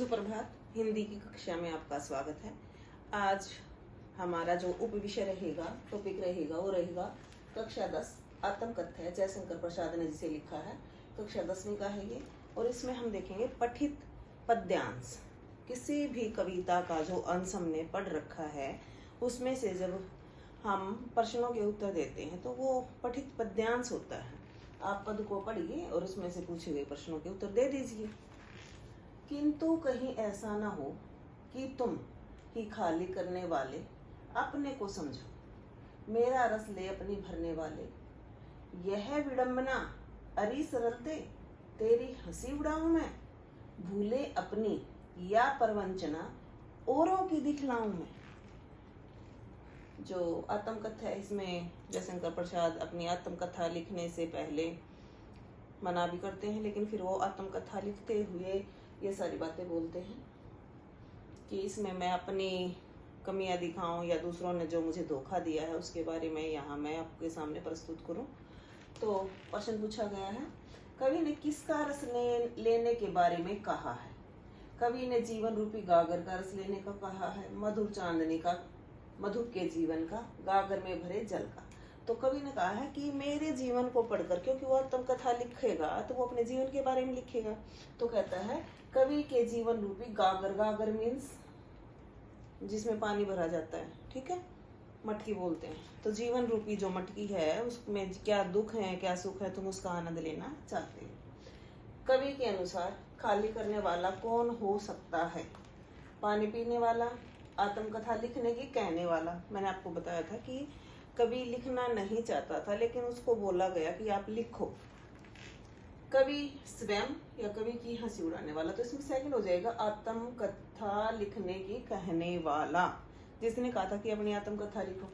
सुप्रभात। हिंदी की कक्षा में आपका स्वागत है। आज हमारा जो उप विषय रहेगा, टॉपिक रहेगा, वो रहेगा कक्षा 10 आत्मकथा है, जयशंकर प्रसाद ने जिसे लिखा है। कक्षा 10वीं का है ये, और इसमें हम देखेंगे पठित पद्यांश। किसी भी कविता का जो अंश हमने पढ़ रखा है उसमें से जब हम प्रश्नों के उत्तर देते हैं तो वो पठित पद्यांश होता है। आप पद को पढ़िए और उसमें से पूछे गए प्रश्नों के उत्तर दे दीजिए। किंतु कहीं ऐसा ना हो कि तुम ही खाली करने वाले अपने को समझो, मेरा रस ले अपनी भरने वाले, यह विडंबना अरी सरलते तेरी हंसी उड़ाऊं मैं, भूले अपनी या परवंचना औरों की दिखलाऊं मैं। जो आत्मकथा है, इसमें जयशंकर प्रसाद अपनी आत्मकथा लिखने से पहले मना भी करते हैं, लेकिन फिर वो आत्मकथा लिखते हुए ये सारी बातें बोलते हैं कि इसमें मैं अपनी कमियां दिखाऊं या दूसरों ने जो मुझे धोखा दिया है उसके बारे में यहाँ मैं आपके सामने प्रस्तुत करूं। तो प्रश्न पूछा गया है, कवि ने किसका रस लेने के बारे में कहा है? कवि ने जीवन रूपी गागर का रस लेने का कहा है, मधुर चांदनी का, मधु के जीवन का, गागर में भरे जल का। तो कवि ने कहा है कि मेरे जीवन को पढ़कर, क्योंकि वो आत्मकथा लिखेगा तो वो अपने जीवन के बारे में लिखेगा, तो कहता है कवि के जीवन रूपी गागर, गागर मीन्स जिसमें पानी भरा जाता है, ठीक है, मटकी बोलते हैं। तो जीवन रूपी जो मटकी है उसमें क्या दुख है क्या सुख है, तुम उसका आनंद लेना चाहते हो। कवि के अनुसार खाली करने वाला कौन हो सकता है? पानी पीने वाला, आत्मकथा लिखने की कहने वाला। मैंने आपको बताया था कि कवि लिखना नहीं चाहता था, लेकिन उसको बोला गया कि आप लिखो। कवि स्वयं या कवि की हंसी उड़ाने वाला, तो इसमें सेकंड हो जाएगा आत्मकथा लिखने की कहने वाला, जिसने कहा था कि अपनी आत्मकथा लिखो।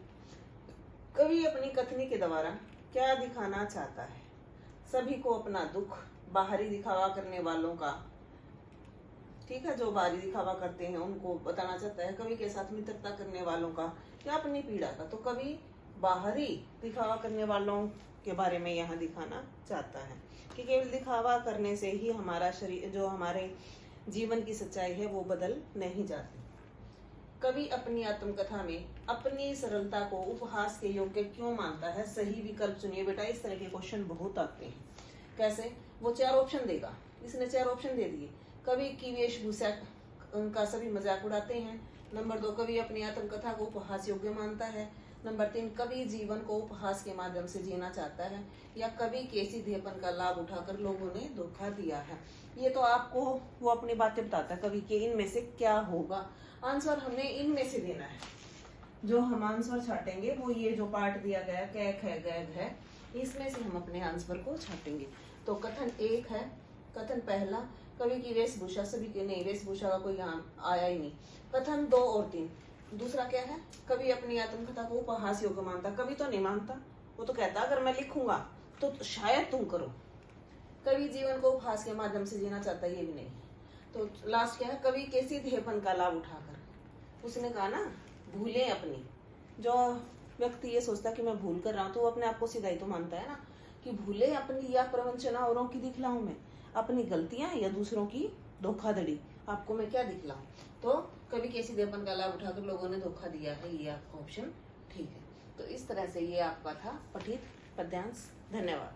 कवि अपनी कथनी के द्वारा क्या दिखाना चाहता है? सभी को अपना दुख, बाहरी दिखावा करने वालों का, ठीक है, जो बाहरी दिखावा करते हैं उनको बताना चाहता है। कवि के साथ मित्रता करने वालों का या अपनी पीड़ा का। तो कवि बाहरी दिखावा करने वालों के बारे में यहाँ दिखाना चाहता है कि केवल दिखावा करने से ही हमारा शरीर, जो हमारे जीवन की सच्चाई है, वो बदल नहीं जाती। कवि अपनी आत्मकथा में अपनी सरलता को उपहास के योग्य क्यों मानता है? सही विकल्प चुनिए बेटा। इस तरह के क्वेश्चन बहुत आते हैं। कैसे? वो 4 ऑप्शन देगा, इसने 4 ऑप्शन दे दिए। कवि की वेशभूषा का सभी मजाक उड़ाते हैं। नंबर 2, कवि अपनी आत्मकथा को उपहास योग्य मानता है। नंबर 3, कवि जीवन को उपहास के माध्यम से जीना चाहता है। या कवि के सीधेपन का लाभ उठाकर लोगों ने धोखा दिया है। ये तो आपको वो अपनी बातें बताता है कवि के, इनमें से क्या होगा। आंसर हमने इनमें से देना है। जो हम आंसर छाटेंगे वो ये जो पार्ट दिया गया कैक है, गैग है, इसमें से हम अपने आंसर को छाटेंगे। तो कथन 1 है, कथन पहला, कवि की वेशभूषा, सभी के नहीं, वेशभूषा का कोई यहाँ आया ही नहीं। कथन 2 और 3, दूसरा क्या है? कवि अपनी आत्मकथा को उपहास योग्य मानता। कवि तो नहीं मानता, वो तो कहता अगर मैं लिखूंगा तो शायद तुम करो। कवि जीवन को उपहास के माध्यम से जीना चाहता, ये भी नहीं। तो लास्ट क्या है? कवि के सीधेपन का लाभ उठाकर, उसने कहा ना भूले अपनी। जो व्यक्ति ये सोचता कि मैं भूल कर रहा हूँ तो वो अपने आप को सीधा ही तो मानता है ना, कि भूले अपनी या प्रवंचना औरों की दिखलाऊं मैं, अपनी गलतियां या दूसरों की धोखाधड़ी, आपको मैं क्या दिखलाऊं। तो कवि के सीधेपन का लाभ उठाकर लोगों ने धोखा दिया है, ये आपका ऑप्शन ठीक है। तो इस तरह से ये आपका था पठित पद्यांश। धन्यवाद।